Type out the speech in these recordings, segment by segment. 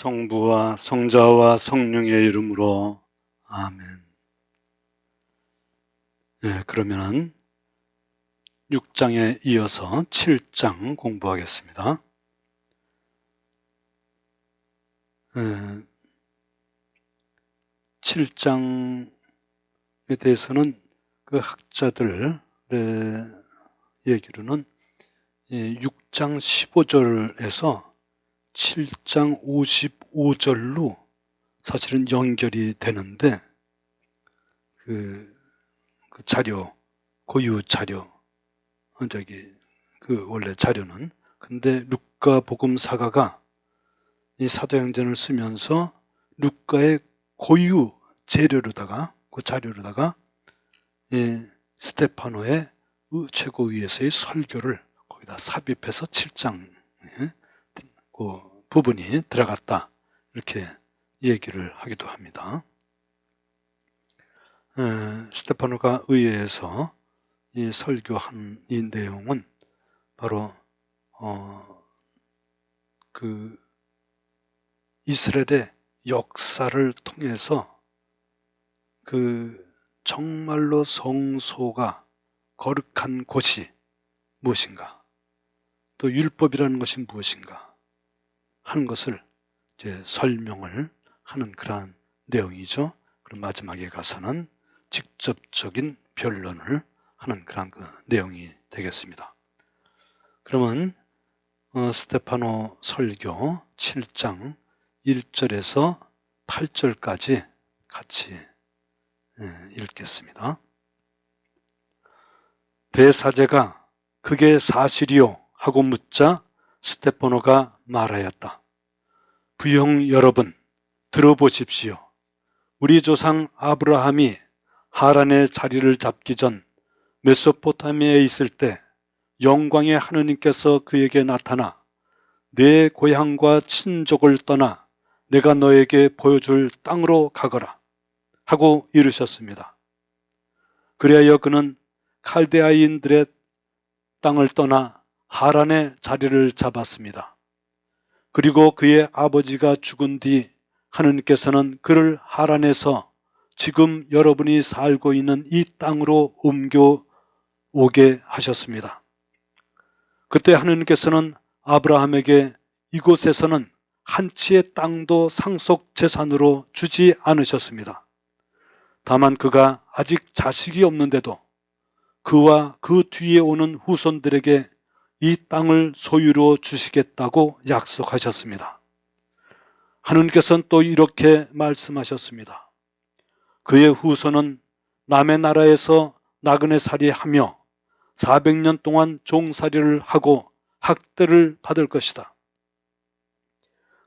성부와 성자와 성령의 이름으로 아멘. 네, 그러면은 6장에 이어서 7장 공부하겠습니다. 7장에 대해서는 그 학자들의 얘기로는 6장 15절에서 7장 55절로 사실은 연결이 되는데 그 자료, 고유 자료, 그 원래 자료는 근데 루카 복음사가가 이 사도행전을 쓰면서 루카의 고유 재료로다가 그 자료로다가 스테파노의 최고위에서의 설교를 거기다 삽입해서 7장 그 부분이 들어갔다 이렇게 얘기를 하기도 합니다. 스테파노가 의회에서 이 설교한 이 내용은 바로 그 이스라엘의 역사를 통해서 그 정말로 성소가 거룩한 곳이 무엇인가, 또 율법이라는 것이 무엇인가 하는 것을 이제 설명을 하는 그러한 내용이죠. 그럼 마지막에 가서는 직접적인 변론을 하는 그런 그 내용이 되겠습니다. 그러면 스테파노 설교 7장 1절에서 8절까지 같이 읽겠습니다. 대사제가 그게 사실이요 하고 묻자 스테파노가 말하였다. 부형 여러분, 들어보십시오. 우리 조상 아브라함이 하란의 자리를 잡기 전 메소포타미아에 있을 때 영광의 하느님께서 그에게 나타나 내 고향과 친족을 떠나 내가 너에게 보여줄 땅으로 가거라 하고 이르셨습니다. 그리하여 그는 칼데아인들의 땅을 떠나 하란의 자리를 잡았습니다. 그리고 그의 아버지가 죽은 뒤 하느님께서는 그를 하란에서 지금 여러분이 살고 있는 이 땅으로 옮겨오게 하셨습니다. 그때 하느님께서는 아브라함에게 이곳에서는 한 치의 땅도 상속 재산으로 주지 않으셨습니다. 다만 그가 아직 자식이 없는데도 그와 그 뒤에 오는 후손들에게 이 땅을 소유로 주시겠다고 약속하셨습니다. 하느님께서는 또 이렇게 말씀하셨습니다. 그의 후손은 남의 나라에서 나그네 살이하며 400년 동안 종살이를 하고 학대를 받을 것이다.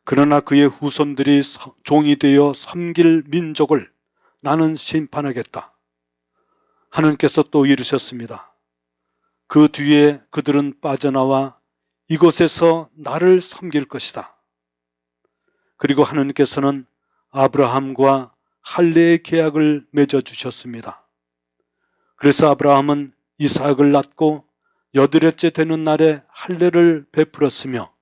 그러나 그의 후손들이 종이 되어 섬길 민족을 나는 심판하겠다. 하느님께서 또 이르셨습니다. 그 뒤에 그들은 빠져나와 이곳에서 나를 섬길 것이다. 그리고 하느님께서는 아브라함과 할례의 계약을 맺어주셨습니다. 그래서 아브라함은 이삭을 낳고 8일째 되는 날에 할례를 베풀었으며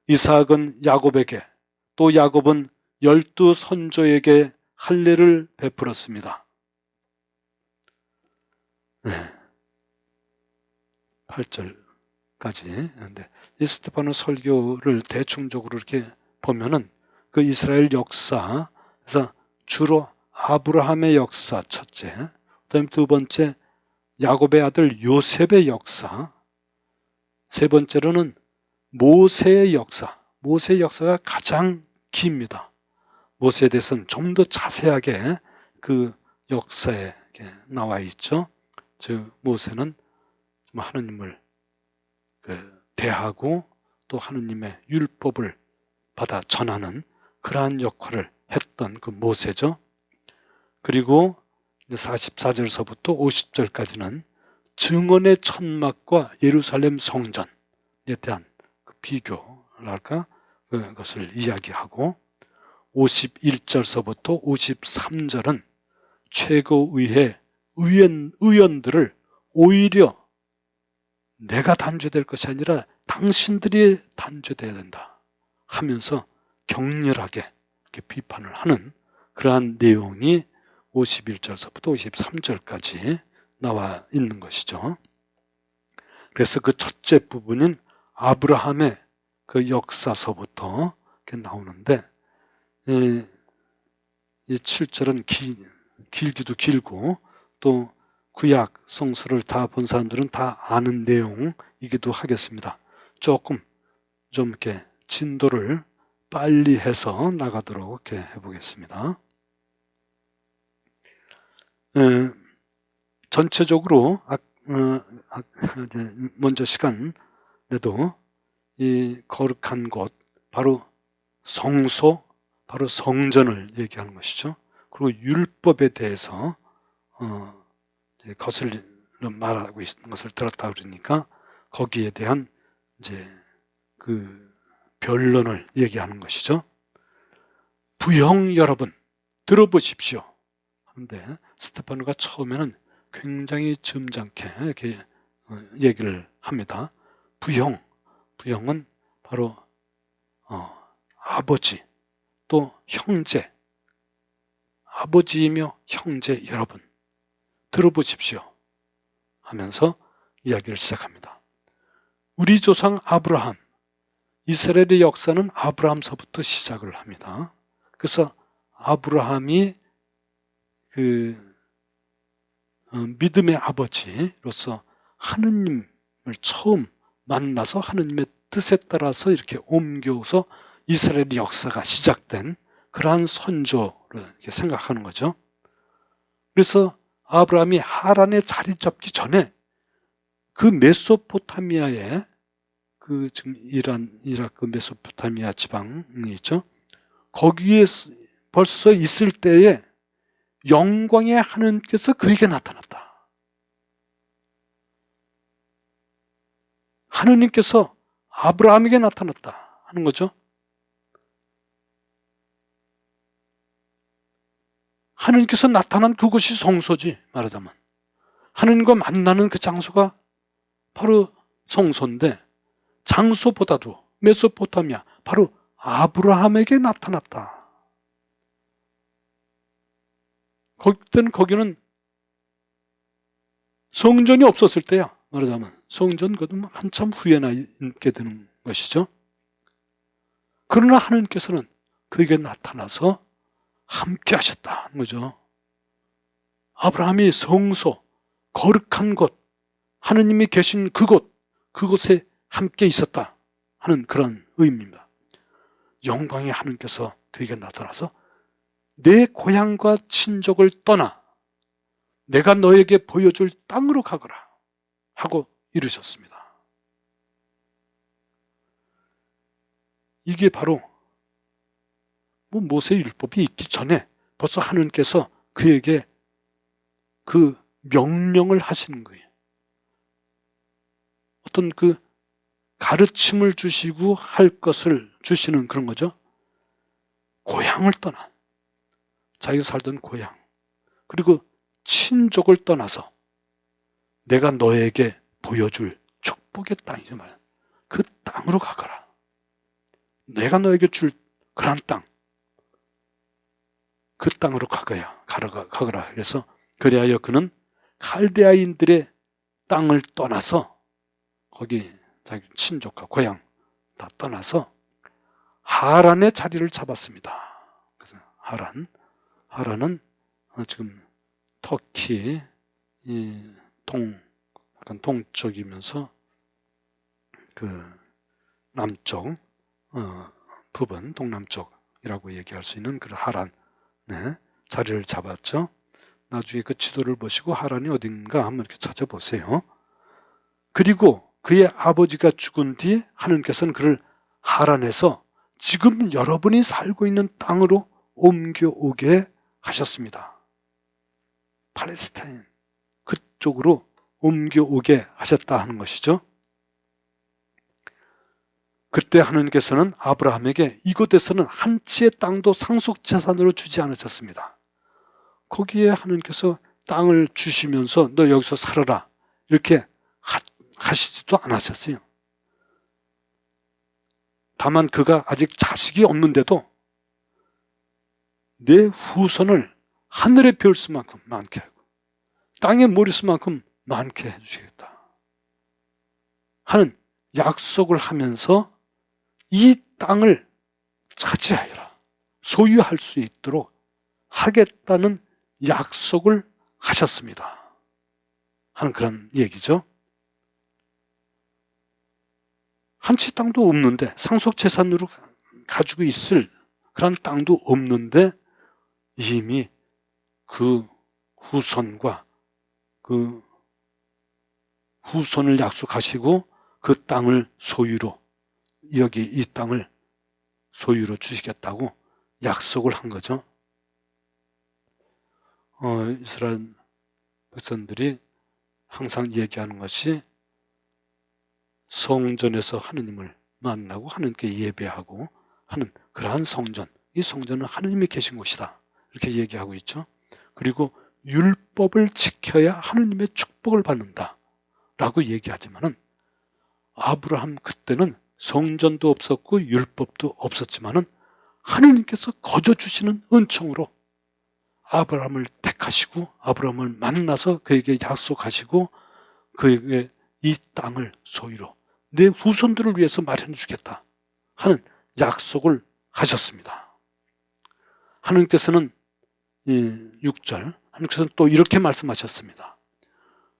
이삭은 야곱에게 또 야곱은 12 선조에게 할례를 베풀었습니다. 8절까지. 그런데 이 스테파노 설교를 대충적으로 이렇게 보면은 그 이스라엘 역사에서 주로 아브라함의 역사 첫째, 그다음에 두 번째 야곱의 아들 요셉의 역사, 세 번째로는 모세의 역사. 모세의 역사가 가장 깁니다. 모세에 대해서는 좀 더 자세하게 그 역사에 나와 있죠. 즉 모세는 하느님을 대하고 또 하느님의 율법을 받아 전하는 그러한 역할을 했던 그 모세죠. 그리고 44절서부터 50절까지는 증언의 천막과 예루살렘 성전에 대한 그 비교랄까 그것을 이야기하고 51절서부터 53절은 최고의회 의원들을 오히려 내가 단죄될 것이 아니라 당신들이 단죄돼야 된다 하면서 격렬하게 이렇게 비판을 하는 그러한 내용이 51절서부터 53절까지 나와 있는 것이죠. 그래서 그 첫째 부분인 아브라함의 그 역사서부터 이렇게 나오는데, 이 7절은 길기도 길고 또 구약 성서를 다 본 사람들은 다 아는 내용이기도 하겠습니다. 조금 좀 이렇게 진도를 빨리 해서 나가도록 이렇게 해보겠습니다. 전체적으로 먼저 시간에도 이 거룩한 곳, 바로 성소, 바로 성전을 얘기하는 것이죠. 그리고 율법에 대해서 거슬러 말하고 있는 것을 들었다 그러니까 거기에 대한 이제 그 변론을 얘기하는 것이죠. 부형 여러분 들어보십시오. 그런데 스테파노가 처음에는 굉장히 점잖게 이렇게 얘기를 합니다. 부형은 바로 아버지 또 형제, 아버지이며 형제 여러분 들어보십시오 하면서 이야기를 시작합니다. 우리 조상 아브라함, 이스라엘의 역사는 아브라함서부터 시작을 합니다. 그래서 아브라함이 그 믿음의 아버지로서 하느님을 처음 만나서 하느님의 뜻에 따라서 이렇게 옮겨서 이스라엘의 역사가 시작된 그러한 선조를 이렇게 생각하는 거죠. 그래서 아브라함이 하란에 자리 잡기 전에 그 메소포타미아에 그 지금 이라크 메소포타미아 지방이 있죠. 거기에 벌써 있을 때에 영광의 하느님께서 그에게 나타났다. 하느님께서 아브라함에게 나타났다 하는 거죠. 하느님께서 나타난 그곳이 성소지, 말하자면. 하느님과 만나는 그 장소가 바로 성소인데, 장소보다도 메소포타미아, 바로 아브라함에게 나타났다. 그때는 거기는 성전이 없었을 때야, 말하자면. 성전 그것도 한참 후에나 있게 되는 것이죠. 그러나 하느님께서는 그에게 나타나서 함께 하셨다는 거죠. 아브라함이 성소, 거룩한 곳, 하느님이 계신 그곳에 함께 있었다 하는 그런 의미입니다. 영광의 하느님께서 그에게 나타나서 내 고향과 친족을 떠나 내가 너에게 보여줄 땅으로 가거라 하고 이르셨습니다. 이게 바로 모세 율법이 있기 전에 벌써 하느님께서 그에게 그 명령을 하시는 거예요. 어떤 그 가르침을 주시고 할 것을 주시는 그런 거죠. 고향을 떠난, 자기가 살던 고향, 그리고 친족을 떠나서 내가 너에게 보여줄 축복의 땅이죠. 그 땅으로 가거라. 내가 너에게 줄 그런 땅, 그 땅으로 가거라. 그래서 그리하여 그는 칼데아인들의 땅을 떠나서 거기 자기 친족과 고향 다 떠나서 하란의 자리를 잡았습니다. 그래서 하란은 지금 터키 약간 동쪽이면서 그 남쪽 부분 동남쪽이라고 얘기할 수 있는 그 하란에 자리를 잡았죠. 나중에 그 지도를 보시고 하란이 어딘가 한번 이렇게 찾아보세요. 그리고 그의 아버지가 죽은 뒤 하느님께서는 그를 하란에서 지금 여러분이 살고 있는 땅으로 옮겨오게 하셨습니다. 팔레스타인 그쪽으로 옮겨오게 하셨다 하는 것이죠. 그때 하느님께서는 아브라함에게 이곳에서는 한 치의 땅도 상속재산으로 주지 않으셨습니다. 거기에 하느님께서 땅을 주시면서 너 여기서 살아라 이렇게 하시지도 않았었어요. 다만 그가 아직 자식이 없는데도 내 후손을 하늘의 별수만큼 많게 하고 땅의 머리수만큼 많게 해주시겠다 하는 약속을 하면서 이 땅을 차지하여라, 소유할 수 있도록 하겠다는 약속을 하셨습니다 하는 그런 얘기죠. 한 채 땅도 없는데, 상속재산으로 가지고 있을 그런 땅도 없는데 이미 그 후손과 그 후손을 약속하시고 그 땅을 소유로, 여기 이 땅을 소유로 주시겠다고 약속을 한 거죠. 이스라엘 백성들이 항상 얘기하는 것이 성전에서 하느님을 만나고 하느님께 예배하고 하는 그러한 성전, 이 성전은 하느님이 계신 곳이다 이렇게 얘기하고 있죠. 그리고 율법을 지켜야 하느님의 축복을 받는다 라고 얘기하지만은, 아브라함 그때는 성전도 없었고 율법도 없었지만은 하느님께서 거저 주시는 은총으로 아브라함을 택하시고 아브라함을 만나서 그에게 약속하시고 그에게 이 땅을 소유로 내 후손들을 위해서 마련해 주겠다 하는 약속을 하셨습니다. 하느님께서는 6절, 하느님께서는 또 이렇게 말씀하셨습니다.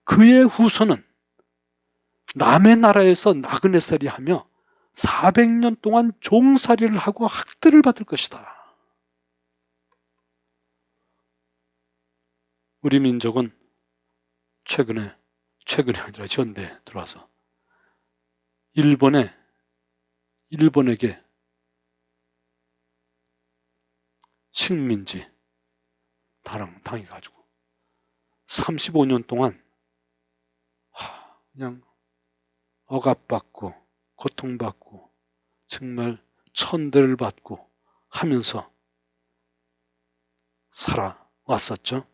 그의 후손은 남의 나라에서 나그네살이 하며 400년 동안 종살이를 하고 학대를 받을 것이다. 우리 민족은 최근에 아니라 현대에 들어와서 일본에게 식민지 당해가지고 35년 동안 그냥 억압받고 고통받고 정말 천대를 받고 하면서 살아왔었죠.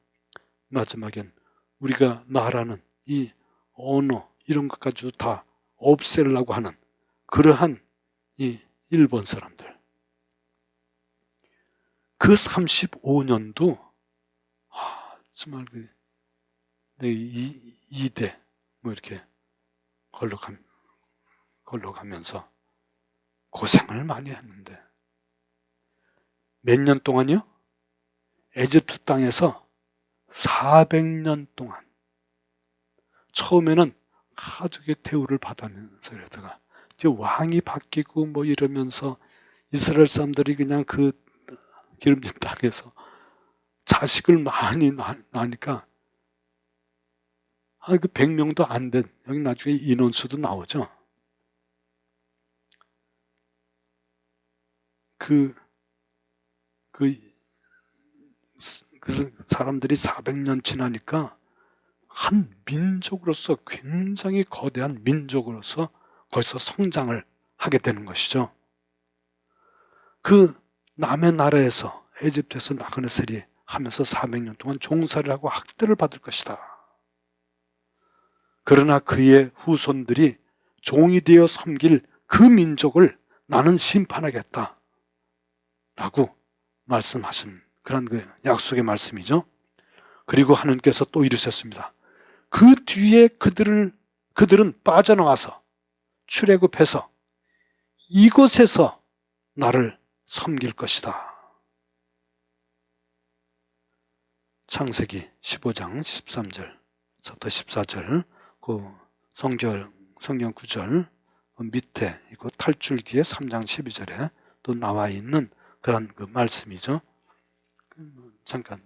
마지막엔 우리가 말하는 이 언어 이런 것까지도 다 없애려고 하는 그러한 이 일본 사람들, 그 35년도 정말 이대 뭐 이렇게 걸러가면서 고생을 많이 했는데, 몇 년 동안요? 에집트 땅에서 400년 동안 처음에는 가족의 대우를 받으면서 이러다가 이제 왕이 바뀌고 뭐 이러면서 이스라엘 사람들이 그냥 그 기름진 땅에서 자식을 많이 낳으니까 그 100명도 안 된, 여기 나중에 인원수도 나오죠. 그 사람들이 400년 지나니까 한 민족으로서, 굉장히 거대한 민족으로서 거기서 성장을 하게 되는 것이죠. 그 남의 나라에서, 에집트에서 나그네살이 하면서 400년 동안 종살이를 하고 학대를 받을 것이다. 그러나 그의 후손들이 종이 되어 섬길 그 민족을 나는 심판하겠다 라고 말씀하신 그런 그 약속의 말씀이죠. 그리고 하느님께서 또 이르셨습니다. 그 뒤에 그들은 빠져나와서 출애굽해서 이곳에서 나를 섬길 것이다. 창세기 15장 13절부터 14절, 그 성경 구절 밑에 이거 탈출기의 3장 12절에 또 나와 있는 그런 그 말씀이죠. 잠깐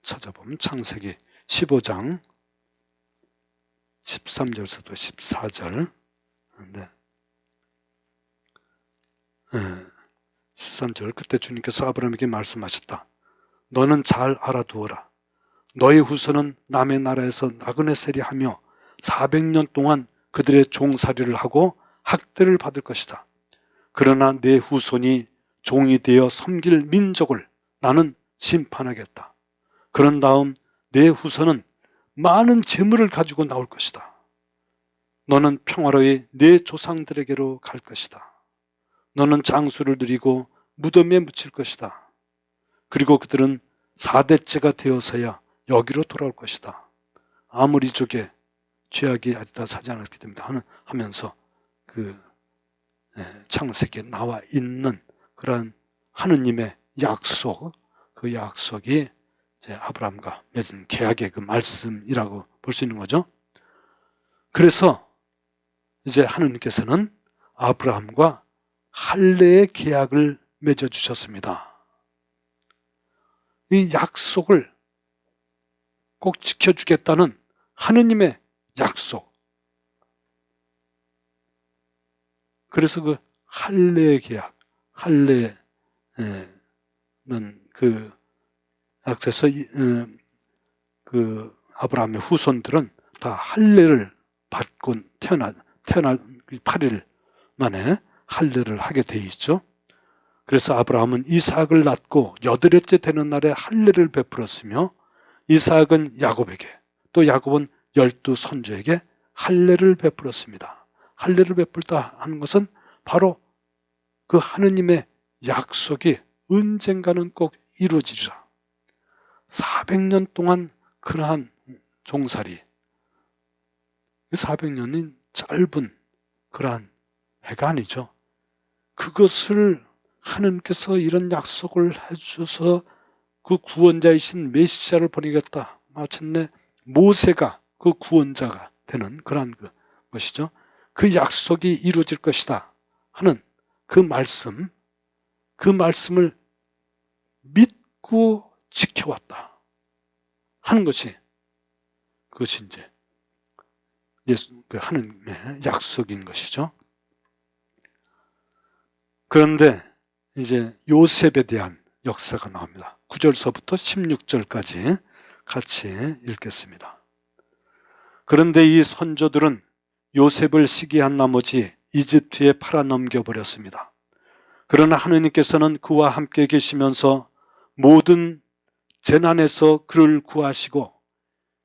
찾아보면 창세기 15장 13절에서도 14절, 네. 13절, 그때 주님께서 아브라함에게 말씀하셨다. 너는 잘 알아두어라. 너의 후손은 남의 나라에서 나그네살이 하며 400년 동안 그들의 종살이를 하고 학대를 받을 것이다. 그러나 내 후손이 종이 되어 섬길 민족을 나는 심판하겠다. 그런 다음 내 후손은 많은 재물을 가지고 나올 것이다. 너는 평화로이 내 조상들에게로 갈 것이다. 너는 장수를 누리고 무덤에 묻힐 것이다. 그리고 그들은 4대째가 되어서야 여기로 돌아올 것이다. 아모리족의 죄악이 아직 다 사지 않았기 때문에 하면서 그 창세기에 나와 있는 그러한 하느님의 약속, 그 약속이 이제 아브라함과 맺은 계약의 그 말씀이라고 볼 수 있는 거죠. 그래서 이제 하느님께서는 아브라함과 할례의 계약을 맺어주셨습니다. 이 약속을 꼭 지켜주겠다는 하느님의 약속. 그래서 그 할례의 계약, 할례는 그 약속에서 그 아브라함의 후손들은 다 할례를 받고 태어날 8일 만에 할례를 하게 돼 있죠. 그래서 아브라함은 이삭을 낳고 8일째 되는 날에 할례를 베풀었으며 이삭은 야곱에게 또 야곱은 12선조에게 할례를 베풀었습니다. 할례를 베풀다 하는 것은 바로 그 하느님의 약속이 언젠가는 꼭 이루어지리라. 400년 동안 그러한 종살이, 400년은 짧은 그러한 해가 아니죠. 그것을 하느님께서 이런 약속을 해주셔서 그 구원자이신 메시아를 보내겠다. 마침내 모세가 그 구원자가 되는 그러한 것이죠. 그 약속이 이루어질 것이다 하는 그 말씀을 믿고 지켜왔다 하는 것이, 그것이 이제 하느님의 약속인 것이죠. 그런데 이제 요셉에 대한 역사가 나옵니다. 9절서부터 16절까지 같이 읽겠습니다. 그런데 이 선조들은 요셉을 시기한 나머지 이집트에 팔아넘겨버렸습니다. 그러나 하느님께서는 그와 함께 계시면서 모든 재난에서 그를 구하시고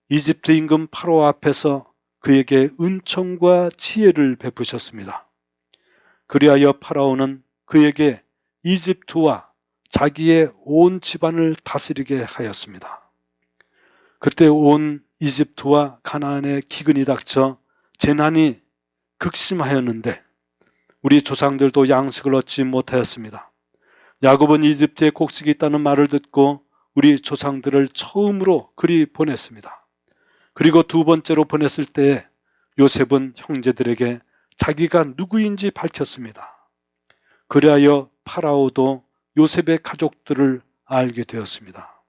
이집트 임금 파로 앞에서 그에게 은총과 지혜를 베푸셨습니다. 그리하여 파라오는 그에게 이집트와 자기의 온 집안을 다스리게 하였습니다. 그때 온 이집트와 가나안에 기근이 닥쳐 재난이 극심하였는데 우리 조상들도 양식을 얻지 못하였습니다. 야곱은 이집트에 곡식이 있다는 말을 듣고 우리 조상들을 처음으로 그리 보냈습니다. 그리고 두 번째로 보냈을 때에 요셉은 형제들에게 자기가 누구인지 밝혔습니다. 그리하여 파라오도 요셉의 가족들을 알게 되었습니다.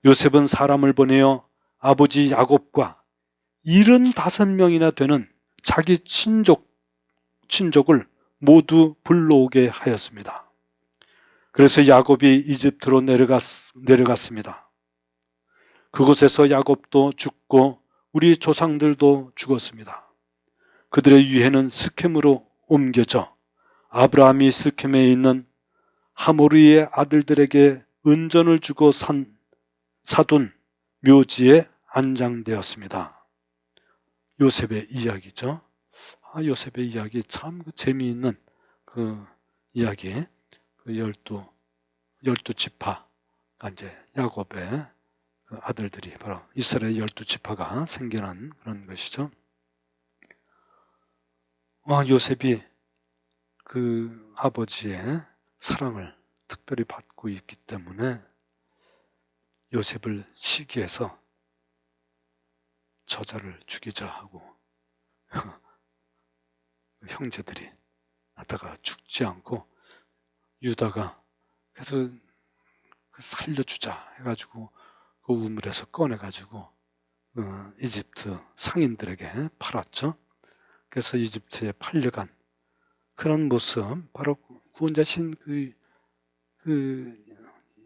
요셉은 사람을 보내어 아버지 야곱과 75명이나 되는 자기 친족을 모두 불러오게 하였습니다. 그래서 야곱이 이집트로 내려갔습니다. 그곳에서 야곱도 죽고 우리 조상들도 죽었습니다. 그들의 유해는 스켐으로 옮겨져 아브라함이 스켐에 있는 하모리의 아들들에게 은전을 주고 사둔 묘지에 안장되었습니다. 요셉의 이야기죠. 요셉의 이야기 참 재미있는 그 이야기. 그 12지파가 이제 야곱의 그 아들들이 바로 이스라엘 12지파가 생겨난 그런 것이죠. 요셉이 그 아버지의 사랑을 특별히 받고 있기 때문에 요셉을 시기해서 저자를 죽이자 하고 형제들이 하다가 죽지 않고 유다가 그래서 살려주자 해가지고 그 우물에서 꺼내가지고 이집트 상인들에게 팔았죠. 그래서 이집트에 팔려간 그런 모습, 바로 구원자신 그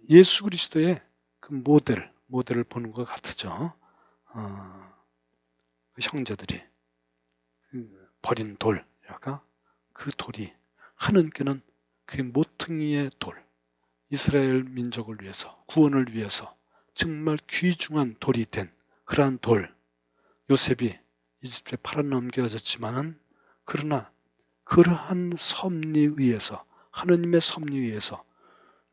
예수 그리스도의 그 모델을 보는 것 같으죠. 그 형제들이 버린 돌이랄까, 그 돌이 하느님께는 그 모퉁이의 돌, 이스라엘 민족을 위해서, 구원을 위해서 정말 귀중한 돌이 된 그러한 돌, 요셉이 이집트에 팔아넘겨졌지만은 그러나 그러한 섭리에 의해서, 하느님의 섭리에 의해서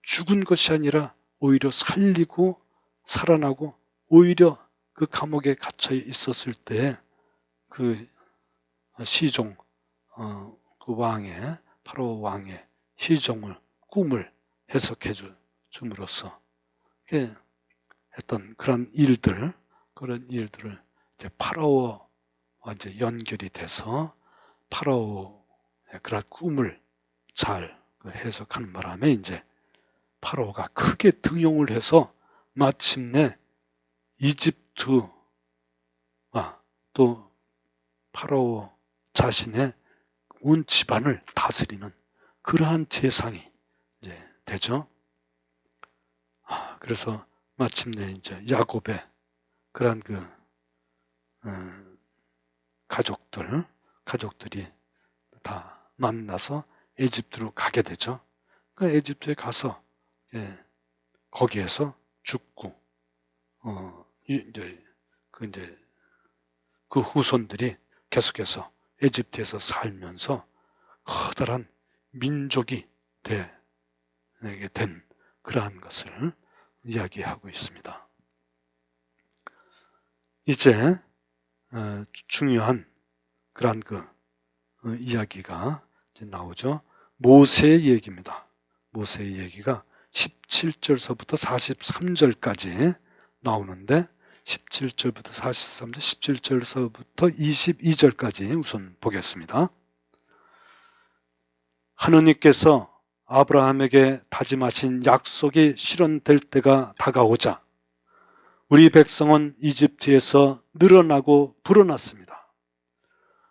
죽은 것이 아니라 오히려 살리고 살아나고, 오히려 그 감옥에 갇혀 있었을 때 그 시종, 그 왕의, 파라오 왕의 시종을, 꿈을 해석해 줌으로써 했던 그런 일들을 이제 파라오와 이제 연결이 돼서 파라오의 그런 꿈을 잘 해석하는 바람에 이제 파라오가 크게 등용을 해서 마침내 이집트와 또 파라오 자신의 온 집안을 다스리는 그러한 재상이 이제 되죠. 그래서 마침내 이제 야곱의 그러한 가족들이 다 만나서 에집트로 가게 되죠. 그 에집트에 가서 거기에서 죽고 이제 그 후손들이 계속해서 에집트에서 살면서 커다란 민족이 되게 된 그러한 것을 이야기하고 있습니다. 이제 중요한 그러한 이야기가 이제 나오죠. 모세의 얘기입니다. 모세의 얘기가 17절서부터 43절까지 나오는데 17절부터 43절, 17절서부터 22절까지 우선 보겠습니다. 하느님께서 아브라함에게 다짐하신 약속이 실현될 때가 다가오자 우리 백성은 이집트에서 늘어나고 불어났습니다.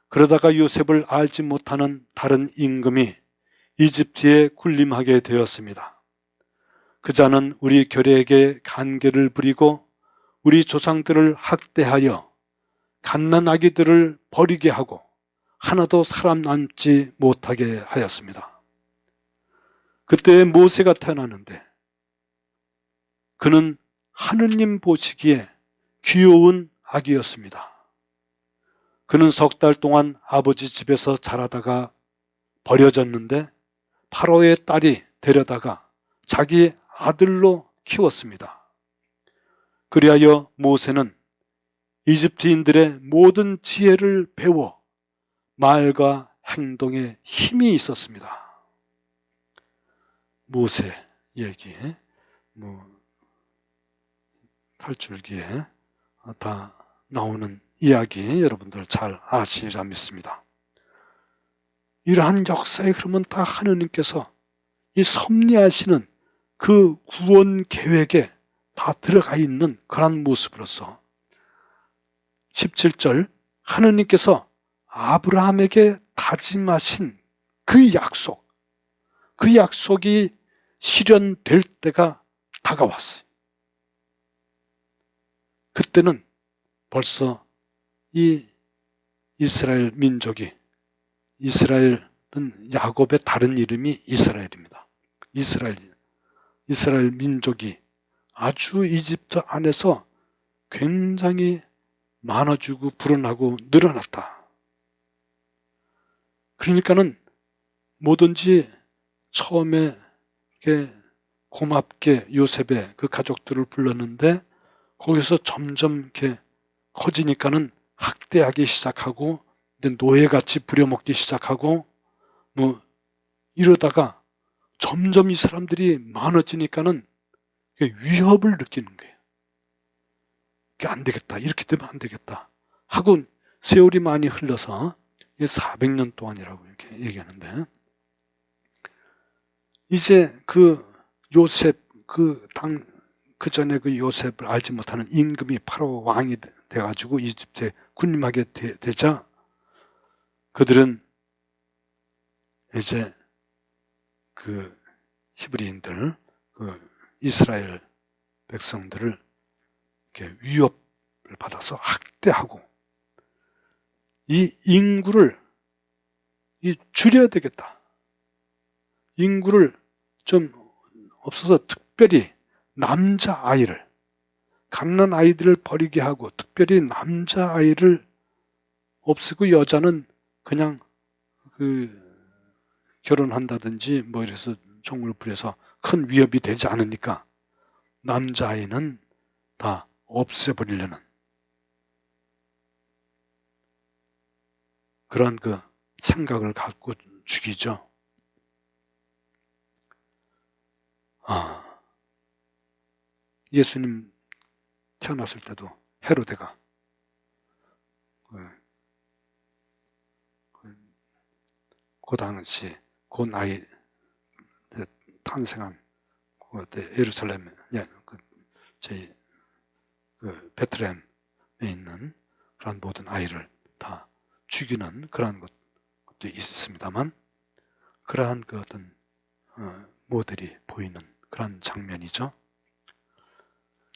그러다가 요셉을 알지 못하는 다른 임금이 이집트에 군림하게 되었습니다. 그 자는 우리 교례에게 간계를 부리고 우리 조상들을 학대하여 갓난 아기들을 버리게 하고 하나도 사람 남지 못하게 하였습니다. 그때 모세가 태어나는데 그는 하느님 보시기에 귀여운 아기였습니다. 그는 석 달 동안 아버지 집에서 자라다가 버려졌는데 파로의 딸이 데려다가 자기 아들로 키웠습니다. 그리하여 모세는 이집트인들의 모든 지혜를 배워 말과 행동에 힘이 있었습니다. 모세 얘기, 탈출기에 다 나오는 이야기 여러분들 잘 아시리라 믿습니다. 이러한 역사의 흐름은 다 하느님께서 이 섭리하시는 그 구원 계획에 다 들어가 있는 그런 모습으로서 17절 하느님께서 아브라함에게 다짐하신 그 약속이 실현될 때가 다가왔어요. 그때는 벌써 이 이스라엘 민족이, 이스라엘은 야곱의 다른 이름이 이스라엘입니다. 이스라엘 민족이 아주 이집트 안에서 굉장히 많아지고 불어나고 늘어났다. 그러니까는 뭐든지 처음에 이렇게 고맙게 요셉의 그 가족들을 불렀는데 거기서 점점 이렇게 커지니까는 학대하기 시작하고 노예같이 부려먹기 시작하고 이러다가 점점 이 사람들이 많아지니까는 위협을 느끼는 거예요. 이게 안 되겠다. 이렇게 되면 안 되겠다. 하고 세월이 많이 흘러서 400년 동안이라고 이렇게 얘기하는데 이제 그 요셉 그 전에 그 요셉을 알지 못하는 임금이 파라오 왕이 돼가지고 이집트에 군림하게 되자 그들은 이제 그 히브리인들, 그 이스라엘 백성들을 이렇게 위협을 받아서 학대하고 이 인구를 줄여야 되겠다. 인구를 좀 없어서 특별히 남자아이를, 갓난 아이들을 버리게 하고 특별히 남자아이를 없애고 여자는 그냥 결혼한다든지 뭐 이래서 종을 부려서 큰 위협이 되지 않으니까 남자아이는 다 없애버리려는 그런 그 생각을 갖고 죽이죠. 예수님 태어났을 때도 헤로데가 그 당시 그 나이 탄생한 그때 예루살렘 저희 베틀레헴에 있는 그런 모든 아이를 다 죽이는 그러한 것도 있습니다만 그러한 그 어떤 모델이 보이는 그런 장면이죠.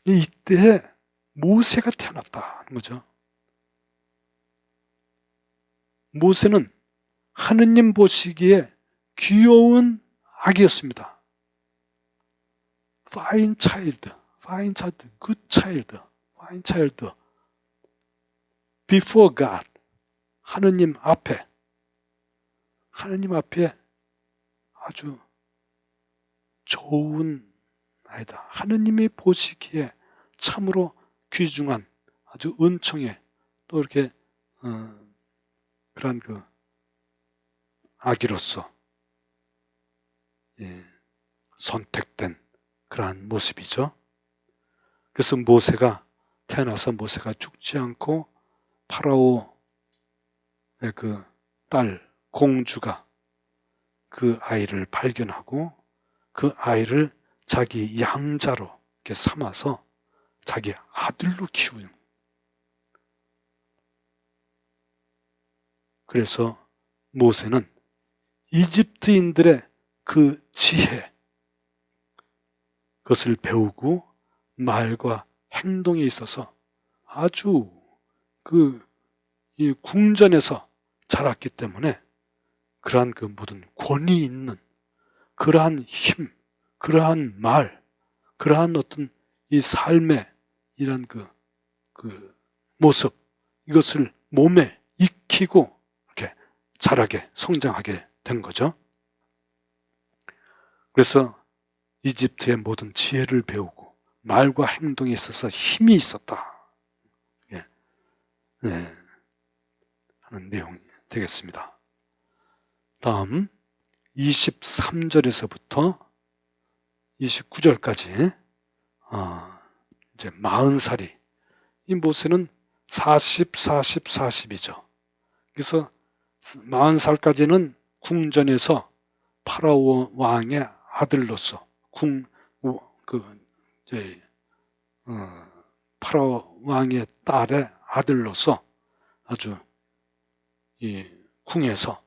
이때 모세가 태어났다는 거죠. 모세는 하느님 보시기에 귀여운 아기였습니다. fine child, good child, fine child. before God, 하느님 앞에 아주 좋은 아이다. 하느님이 보시기에 참으로 귀중한 아주 은총에 또 이렇게 그런 그 아기로서 선택된 그러한 모습이죠. 그래서 모세가 태어나서 모세가 죽지 않고 파라오의 그 딸 공주가 그 아이를 발견하고 그 아이를 자기 양자로 이렇게 삼아서 자기 아들로 키우는. 그래서 모세는 이집트인들의 그 지혜, 그것을 배우고 말과 행동에 있어서 아주 이 궁전에서 자랐기 때문에 그러한 그 모든 권위 있는 그러한 힘, 그러한 말, 그러한 어떤 이 삶의 이런 그 모습, 이것을 몸에 익히고 이렇게 자라게 성장하게 된 거죠. 그래서 이집트의 모든 지혜를 배우고 말과 행동에 있어서 힘이 있었다. 하는 내용이 되겠습니다. 다음 23절에서부터 29절까지 이제 40살이, 이 모세는 40, 40이죠. 그래서 40살까지는 궁전에서 파라오 왕의 아들로서 파라오 왕의 딸의 아들로서 아주 이 궁에서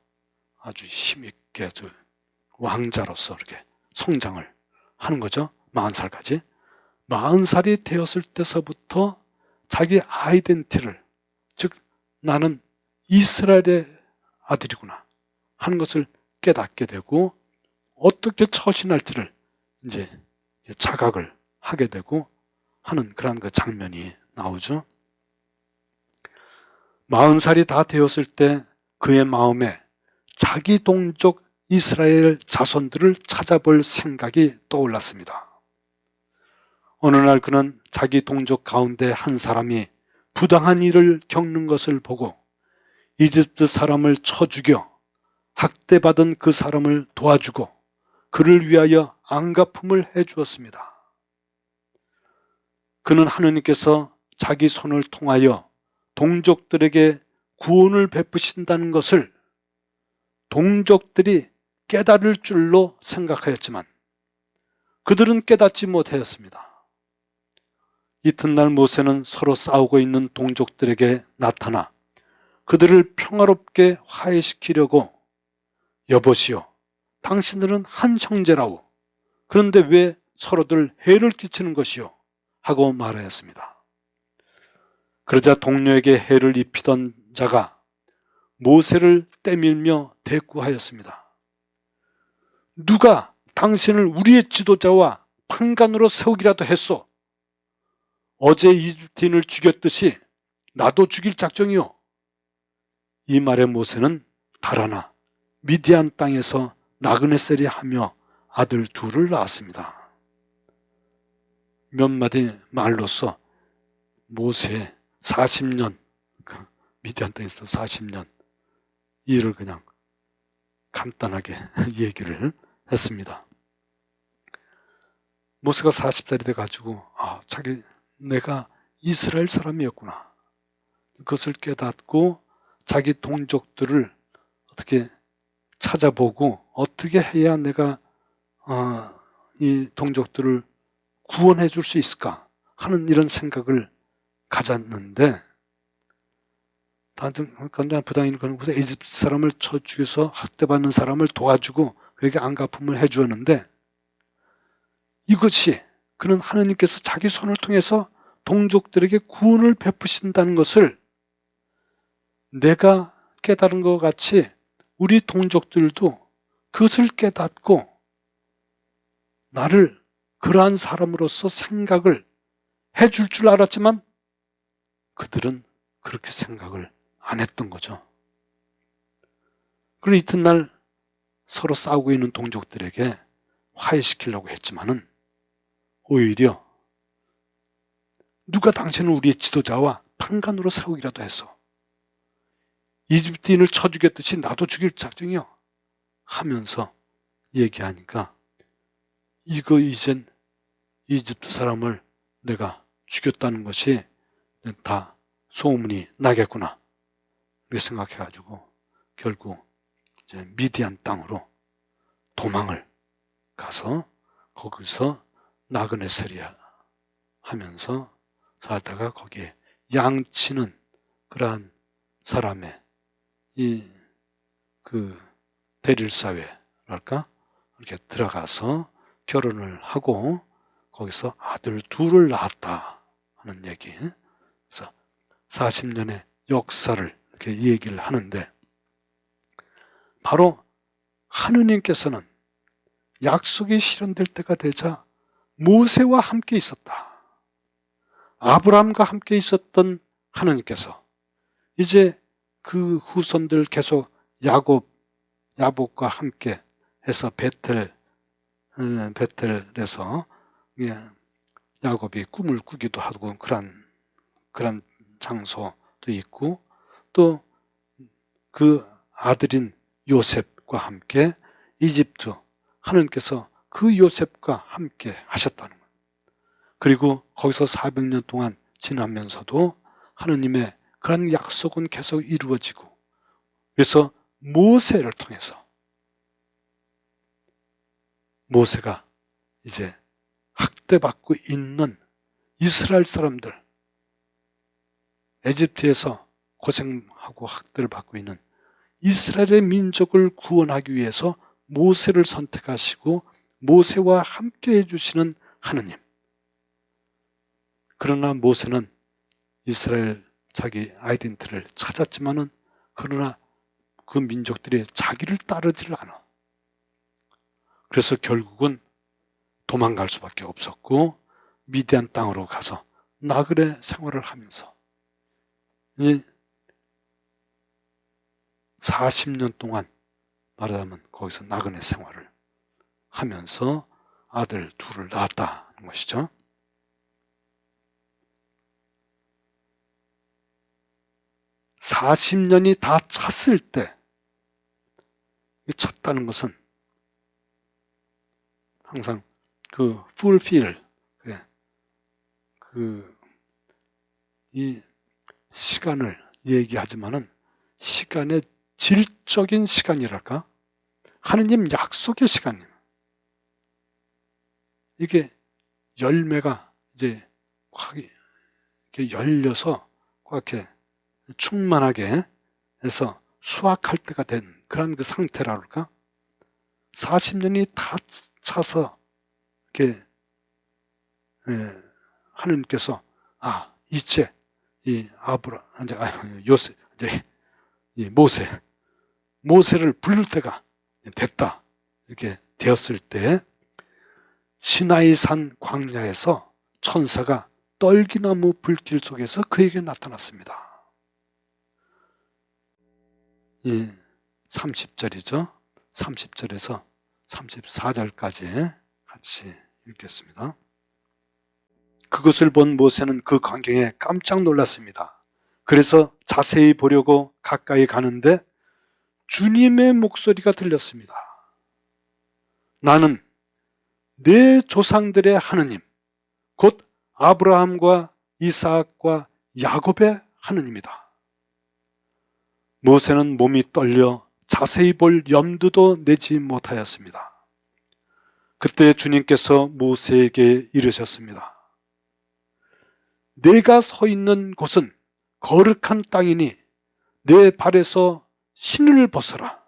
아주 힘있게 아주 왕자로서 이렇게 성장을 하는 거죠. 40살까지. 40살이 되었을 때서부터 자기 아이덴티티를, 즉 나는 이스라엘의 아들이구나 하는 것을 깨닫게 되고 어떻게 처신할지를 이제 자각을 하게 되고 하는 그런 그 장면이 나오죠. 40살이 다 되었을 때 그의 마음에 자기 동족 이스라엘 자손들을 찾아볼 생각이 떠올랐습니다. 어느 날 그는 자기 동족 가운데 한 사람이 부당한 일을 겪는 것을 보고 이집트 사람을 쳐 죽여 학대받은 그 사람을 도와주고 그를 위하여 안갚음을 해주었습니다. 그는 하느님께서 자기 손을 통하여 동족들에게 구원을 베푸신다는 것을 동족들이 깨달을 줄로 생각하였지만 그들은 깨닫지 못하였습니다. 이튿날 모세는 서로 싸우고 있는 동족들에게 나타나 그들을 평화롭게 화해시키려고 여보시오, 당신들은 한 형제라오. 그런데 왜 서로들 해를 끼치는 것이오? 하고 말하였습니다. 그러자 동료에게 해를 입히던 자가 모세를 때밀며 대꾸하였습니다. 누가 당신을 우리의 지도자와 판관으로 세우기라도 했소? 어제 이집트인을 죽였듯이 나도 죽일 작정이오. 이 말에 모세는 달아나 미디안 땅에서 나그네셀이 하며 아들 둘을 낳았습니다. 몇 마디 말로써 모세 40년, 미디안 땅에서 40년 일을 그냥 간단하게 얘기를 했습니다. 모세가 40살이 돼가지고 내가 이스라엘 사람이었구나. 그것을 깨닫고 자기 동족들을 어떻게 찾아보고 어떻게 해야 내가 이 동족들을 구원해 줄 수 있을까 하는 이런 생각을 가졌는데, 부당인 그런 곳에 이집트 사람을 쳐 죽여서 학대받는 사람을 도와주고 그에게 안갚음을 해 주었는데, 이것이 그는 하느님께서 자기 손을 통해서 동족들에게 구원을 베푸신다는 것을 내가 깨달은 것 같이 우리 동족들도 그것을 깨닫고 나를 그러한 사람으로서 생각을 해줄 줄 알았지만 그들은 그렇게 생각을 안 했던 거죠. 그리고 이튿날 서로 싸우고 있는 동족들에게 화해시키려고 했지만은 오히려 누가 당신은 우리의 지도자와 판관으로 세우기라도 했어. 이집트인을 쳐 죽였듯이 나도 죽일 작정이요 하면서 얘기하니까 이거 이젠 이집트 사람을 내가 죽였다는 것이 다 소문이 나겠구나 이렇게 생각해가지고 결국 이제 미디안 땅으로 도망을 가서 거기서 나그네세리아 하면서 살다가 거기에 양치는 그러한 사람의 대릴사회랄까 이렇게 들어가서 결혼을 하고 거기서 아들 둘을 낳았다 하는 얘기. 그래서 40년의 역사를 이렇게 얘기를 하는데, 바로 하느님께서는 약속이 실현될 때가 되자 모세와 함께 있었다. 아브라함과 함께 있었던 하느님께서 이제 그 후손들 계속 야곱과 함께 해서 베텔에서 야곱이 꿈을 꾸기도 하고 그런 장소도 있고, 또 그 아들인 요셉과 함께 이집트 하느님께서 그 요셉과 함께 하셨다는 거예요. 그리고 거기서 400년 동안 지나면서도 하느님의 그런 약속은 계속 이루어지고, 그래서 모세를 통해서 모세가 이제 학대받고 있는 이스라엘 사람들, 에집트에서 고생하고 학대를 받고 있는 이스라엘의 민족을 구원하기 위해서 모세를 선택하시고 모세와 함께 해주시는 하느님. 그러나 모세는 이스라엘 자기 아이덴티티를 찾았지만은, 그러나 그 민족들이 자기를 따르지를 않아. 그래서 결국은 도망갈 수밖에 없었고 미디안 땅으로 가서 나그네 생활을 하면서 이제 40년 동안 말하자면 거기서 나그네 생활을 하면서 아들 둘을 낳았다는 것이죠. (40년이) 다 찼을 때, 찼다는 것은 항상 fulfill, 이 시간을 얘기하지만은 시간의 질적인 시간이랄까? 하느님 약속의 시간이에요. 이게 열매가 이제 확 이렇게 열려서 꽉 이렇게 충만하게 해서 수확할 때가 된 그런 그 상태라 그럴까? 40년이 다 차서 이렇게 하느님께서 이제 이 요셉, 이제 이 모세를 부를 때가 됐다 이렇게 되었을 때, 시나이산 광야에서 천사가 떨기나무 불길 속에서 그에게 나타났습니다. 이 30절이죠. 30절에서 34절까지 같이 읽겠습니다. 그것을 본 모세는 그 광경에 깜짝 놀랐습니다. 그래서 자세히 보려고 가까이 가는데 주님의 목소리가 들렸습니다. 나는 내 조상들의 하느님, 곧 아브라함과 이삭과 야곱의 하느님이다. 모세는 몸이 떨려 자세히 볼 염두도 내지 못하였습니다. 그때 주님께서 모세에게 이르셨습니다. 내가 서 있는 곳은 거룩한 땅이니 내 발에서 신을 벗어라.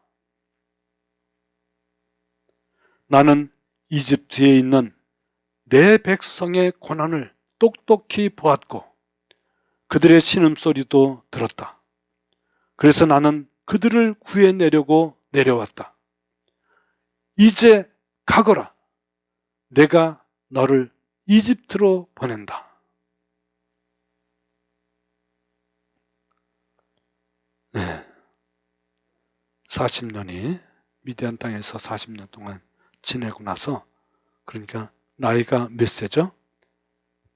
나는 이집트에 있는 내 백성의 고난을 똑똑히 보았고 그들의 신음소리도 들었다. 그래서 나는 그들을 구해내려고 내려왔다. 이제 가거라. 내가 너를 이집트로 보낸다. 네. 40년이 미디안 땅에서 40년 동안 지내고 나서, 그러니까 나이가 몇 세죠?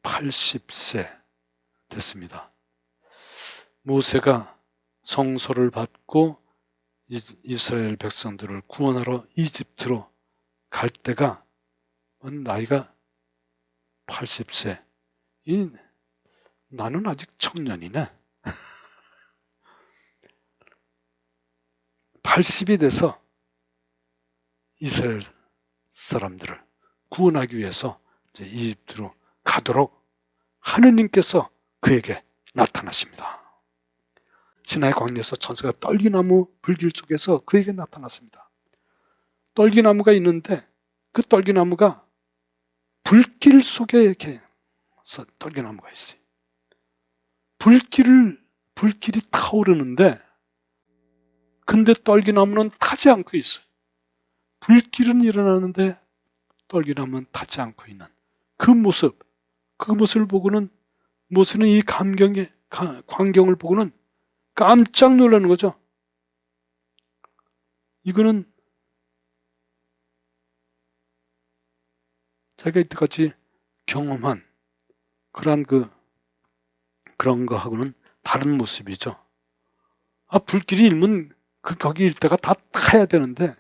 80세 됐습니다. 모세가 성소를 받고 이스라엘 백성들을 구원하러 이집트로 갈 때가 나이가 80세. 나는 아직 청년이네. 80이 돼서 이스라엘 사람들을 구원하기 위해서 이제 이집트로 가도록 하느님께서 그에게 나타나십니다. 시나이 광야에서 천사가 떨기나무 불길 속에서 그에게 나타났습니다. 떨기나무가 있는데 그 떨기나무가 불길 속에 이렇게 떨기나무가 있어요. 불길이 타오르는데 근데 떨기나무는 타지 않고 있어요. 불길은 일어나는데 떨기나무는 타지 않고 있는 그 모습을 보고는 모세는 이 광경을 보고는 깜짝 놀라는 거죠. 이거는 자기가 이때까지 경험한 그런 거하고는 다른 모습이죠. 불길이 일면 거기 일대가 다 타야 되는데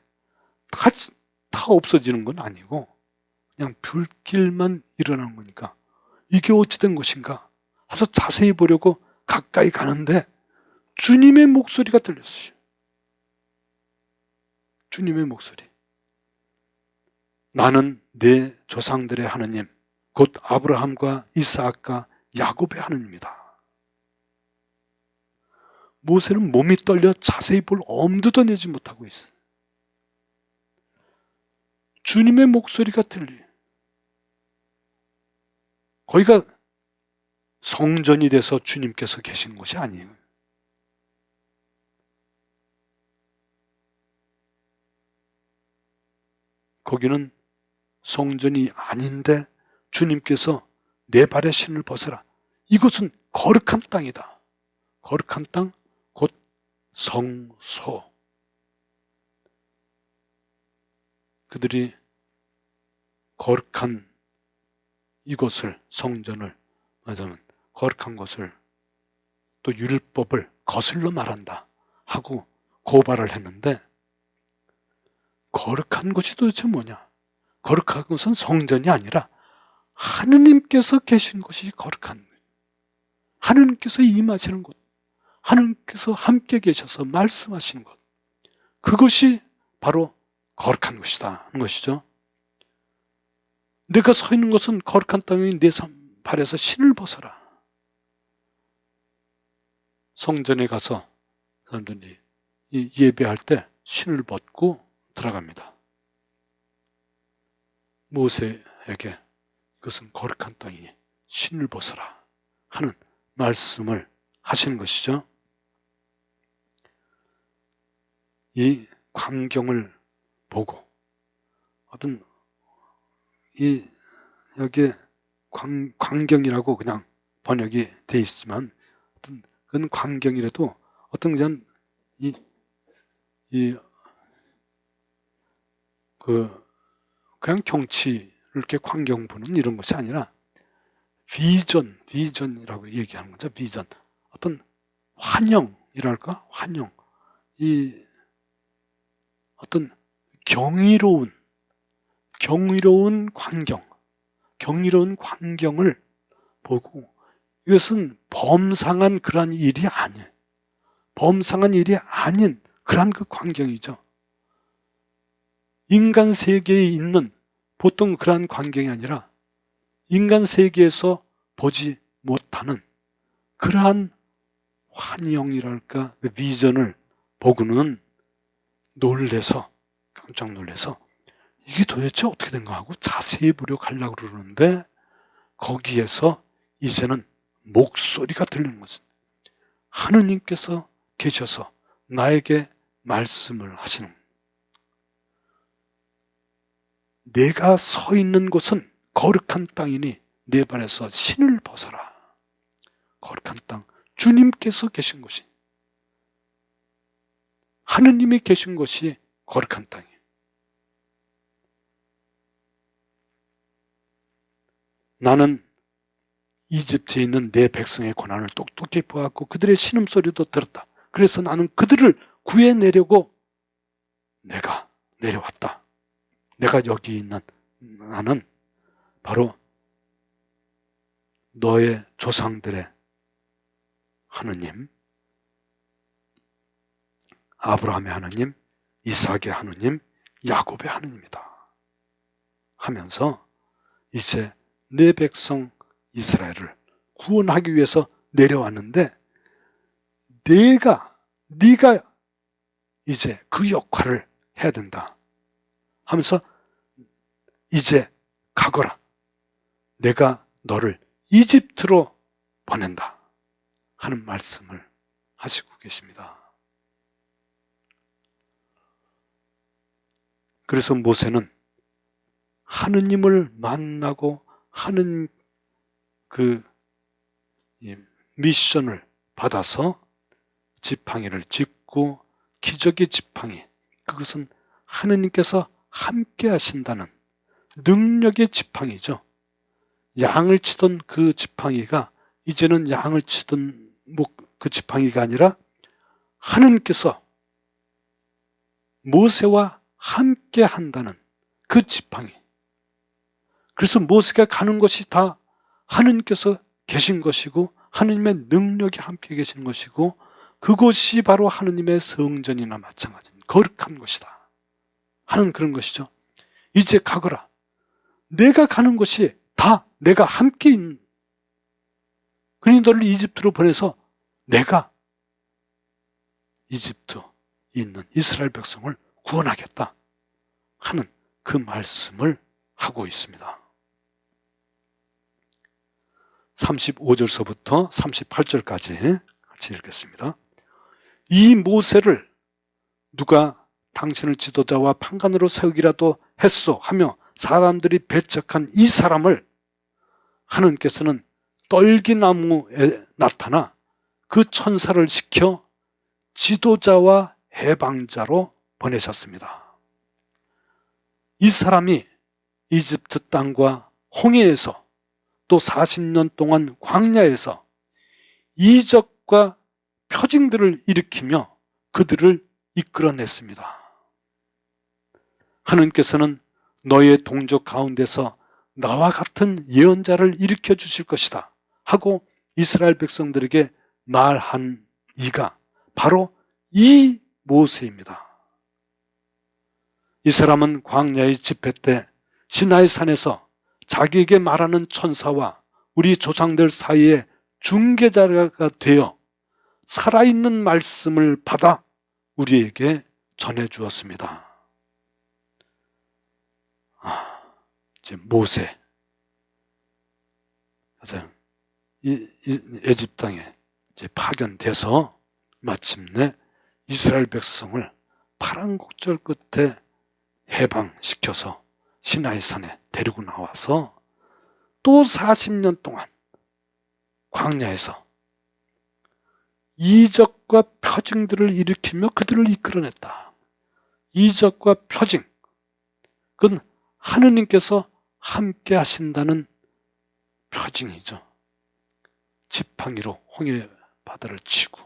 다 없어지는 건 아니고 그냥 불길만 일어나는 거니까 이게 어찌 된 것인가 해서 자세히 보려고 가까이 가는데 주님의 목소리가 들렸어요. 주님의 목소리. 나는 내 조상들의 하느님, 곧 아브라함과 이삭과 야곱의 하느님이다. 모세는 몸이 떨려 자세히 볼 엄두도 내지 못하고 있어요. 주님의 목소리가 들려요. 거기가 성전이 돼서 주님께서 계신 곳이 아니에요. 거기는 성전이 아닌데 주님께서 내 발에 신을 벗어라. 이곳은 거룩한 땅이다. 거룩한 땅, 곧 성소. 그들이 거룩한 이곳을, 성전을, 말하자면 거룩한 것을 또 율법을 거슬러 말한다 하고 고발을 했는데, 거룩한 것이 도대체 뭐냐? 거룩한 것은 성전이 아니라 하느님께서 계신 곳이 거룩한 거예요. 하느님께서 임하시는 곳, 하느님께서 함께 계셔서 말씀하시는 것, 그것이 바로 거룩한 것이다 하는 것이죠. 내가 서 있는 것은 거룩한 땅이 내 발에서 신을 벗어라. 성전에 가서 사람들이 예배할 때 신을 벗고 들어갑니다. 모세에게 이것은 거룩한 땅이니 신을 벗어라 하는 말씀을 하시는 것이죠. 이 광경을 보고 여기에 광경이라고 그냥 번역이 돼 있지만 그건 광경이라도 어떤 그냥 이 그냥 경치를 이렇게 광경 보는 이런 것이 아니라 비전이라고 얘기하는 거죠. 비전. 어떤 환영이랄까? 환영. 이 어떤 경이로운 광경을 보고, 이것은 범상한 그러한 일이 아니에요. 범상한 일이 아닌 그러한 그 광경이죠. 인간 세계에 있는 보통 그러한 광경이 아니라 인간 세계에서 보지 못하는 그러한 환영이랄까, 그 비전을 보고는 깜짝 놀래서 이게 도대체 어떻게 된가 하고 자세히 보려고 하려고 그러는데, 거기에서 이제는 목소리가 들리는 것은 하느님께서 계셔서 나에게 말씀을 하시는, 내가 서 있는 곳은 거룩한 땅이니 내 발에서 신을 벗어라. 거룩한 땅, 주님께서 계신 곳이, 하느님이 계신 곳이 거룩한 땅이에요. 나는 이집트에 있는 내 백성의 고난을 똑똑히 보았고 그들의 신음소리도 들었다. 그래서 나는 그들을 구해내려고 내가 내려왔다. 내가 여기 있는 나는 바로 너의 조상들의 하느님, 아브라함의 하느님, 이삭의 하느님, 야곱의 하느님이다 하면서 이제 내 백성 이스라엘을 구원하기 위해서 내려왔는데, 네가 이제 그 역할을 해야 된다 하면서 이제 가거라. 내가 너를 이집트로 보낸다 하는 말씀을 하시고 계십니다. 그래서 모세는 하느님을 만나고 하는 그 미션을 받아서 지팡이를 짚고, 기적의 지팡이, 그것은 하느님께서 함께 하신다는 능력의 지팡이죠. 양을 치던 그 지팡이가 이제는 양을 치던 그 지팡이가 아니라 하느님께서 모세와 함께 한다는 그 지팡이. 그래서 모세가 가는 것이 다 하느님께서 계신 것이고 하느님의 능력이 함께 계신 것이고, 그것이 바로 하느님의 성전이나 마찬가지인 거룩한 것이다 하는 그런 것이죠. 이제 가거라. 내가 가는 것이 다 내가 함께 있는, 그러니 너를 이집트로 보내서 내가 이집트에 있는 이스라엘 백성을 구원하겠다 하는 그 말씀을 하고 있습니다. 35절서부터 38절까지 같이 읽겠습니다. 이 모세를 누가 당신을 지도자와 판관으로 세우기라도 했소 하며 사람들이 배척한 이 사람을 하느님께서는 떨기나무에 나타나 그 천사를 시켜 지도자와 해방자로 보내셨습니다. 이 사람이 이집트 땅과 홍해에서 또 40년 동안 광야에서 이적과 표징들을 일으키며 그들을 이끌어냈습니다. 하느님께서는 너의 동족 가운데서 나와 같은 예언자를 일으켜 주실 것이다 하고 이스라엘 백성들에게 말한 이가 바로 이 모세입니다. 이 사람은 광야의 집회 때 시나이 산에서 자기에게 말하는 천사와 우리 조상들 사이에 중개자가 되어 살아있는 말씀을 받아 우리에게 전해주었습니다. 이제 모세, 에집트 땅에 이제 파견돼서 마침내 이스라엘 백성을 파란곡절 끝에 해방시켜서 시나이산에 데리고 나와서 또 40년 동안 광야에서 이적과 표징들을 일으키며 그들을 이끌어냈다. 이적과 표징, 그건 하느님께서 함께 하신다는 표징이죠. 지팡이로 홍해 바다를 치고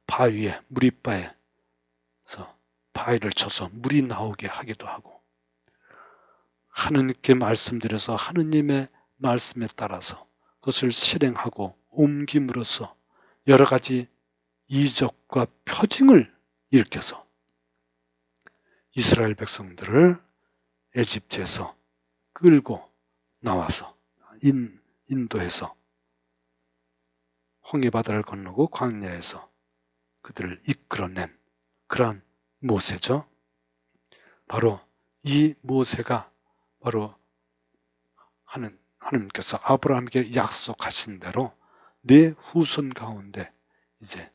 바위에 무리바에서 바위를 쳐서 물이 나오게 하기도 하고, 하느님께 말씀드려서 하느님의 말씀에 따라서 그것을 실행하고 옮김으로써 여러 가지 이적과 표징을 일으켜서 이스라엘 백성들을 에집트에서 끌고 나와서 인도에서 홍해바다를 건너고 광야에서 그들을 이끌어낸 그러한 모세죠. 바로 이 모세가 바로 하느님께서 아브라함에게 약속하신 대로 내 후손 가운데 이제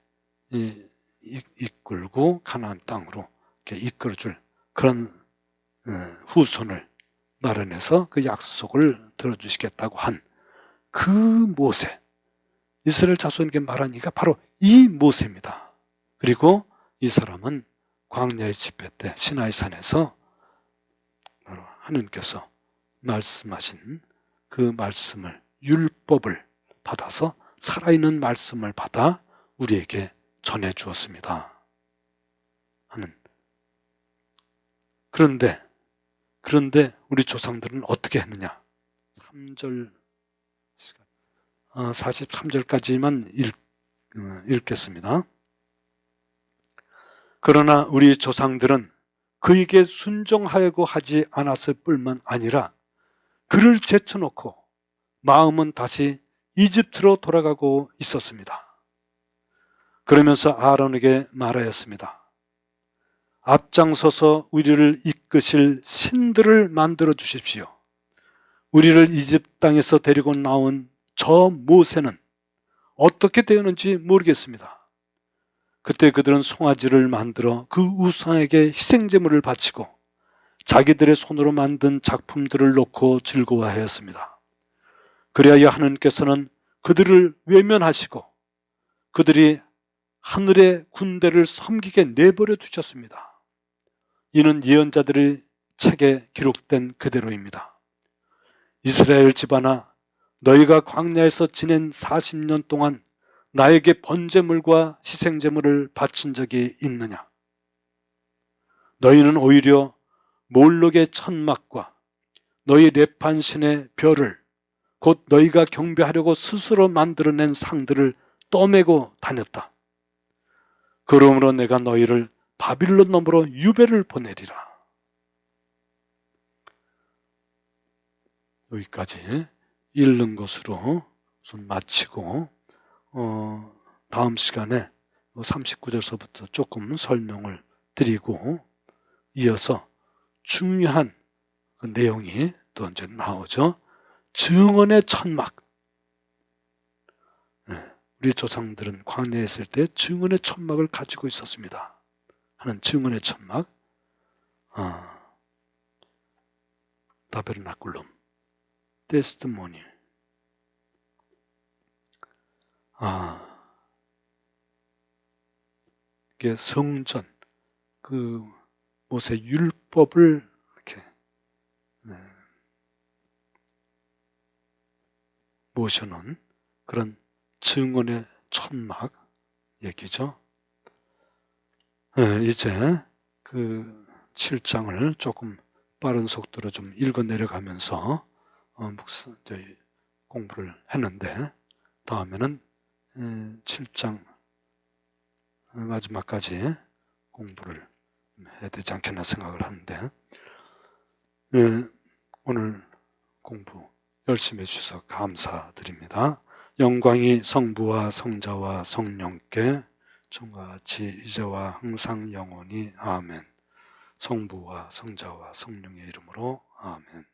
이끌고 가나안 땅으로 이렇게 이끌어줄 그런 후손을 마련해서 그 약속을 들어주시겠다고 한 그 모세, 이스라엘 자손에게 말한 이가 바로 이 모세입니다. 그리고 이 사람은 광야의 집회 때 시나이산에서 바로 하느님께서 말씀하신 그 말씀을, 율법을 받아서 살아있는 말씀을 받아 우리에게 전해 주었습니다 하는. 그런데 우리 조상들은 어떻게 했느냐? 43절까지만 읽겠습니다. 그러나 우리 조상들은 그에게 순종하려고 하지 않았을 뿐만 아니라 그를 제쳐놓고 마음은 다시 이집트로 돌아가고 있었습니다. 그러면서 아론에게 말하였습니다. 앞장서서 우리를 이끄실 신들을 만들어 주십시오. 우리를 이집트 땅에서 데리고 나온 저 모세는 어떻게 되었는지 모르겠습니다. 그때 그들은 송아지를 만들어 그 우상에게 희생제물을 바치고 자기들의 손으로 만든 작품들을 놓고 즐거워하였습니다. 그리하여 하느님께서는 그들을 외면하시고 그들이 하늘의 군대를 섬기게 내버려 두셨습니다. 이는 예언자들의 책에 기록된 그대로입니다. 이스라엘 집안아, 너희가 광야에서 지낸 40년 동안 나에게 번제물과 희생제물을 바친 적이 있느냐? 너희는 오히려 몰록의 천막과 너희 레판신의 별을, 곧 너희가 경배하려고 스스로 만들어낸 상들을 떠매고 다녔다. 그러므로 내가 너희를 바빌론 넘으로 유배를 보내리라. 여기까지 읽는 것으로 우선 마치고 다음 시간에 39절서부터 조금 설명을 드리고 이어서 중요한 그 내용이 또 이제 나오죠. 증언의 천막. 우리 조상들은 광야에 있을 때 증언의 천막을 가지고 있었습니다 하는 증언의 천막, 타베르나클룸, 테스티모니. 이게 성전, 그 모세 율법을 이렇게 모셔놓은 그런 증언의 천막 얘기죠. 이제 그 7장을 조금 빠른 속도로 좀 읽어 내려가면서 공부를 했는데, 다음에는 7장 마지막까지 공부를 해야 되지 않겠나 생각을 하는데, 오늘 공부 열심히 해주셔서 감사드립니다. 영광이 성부와 성자와 성령께 전과 같이 이제와 항상 영원히 아멘. 성부와 성자와 성령의 이름으로 아멘.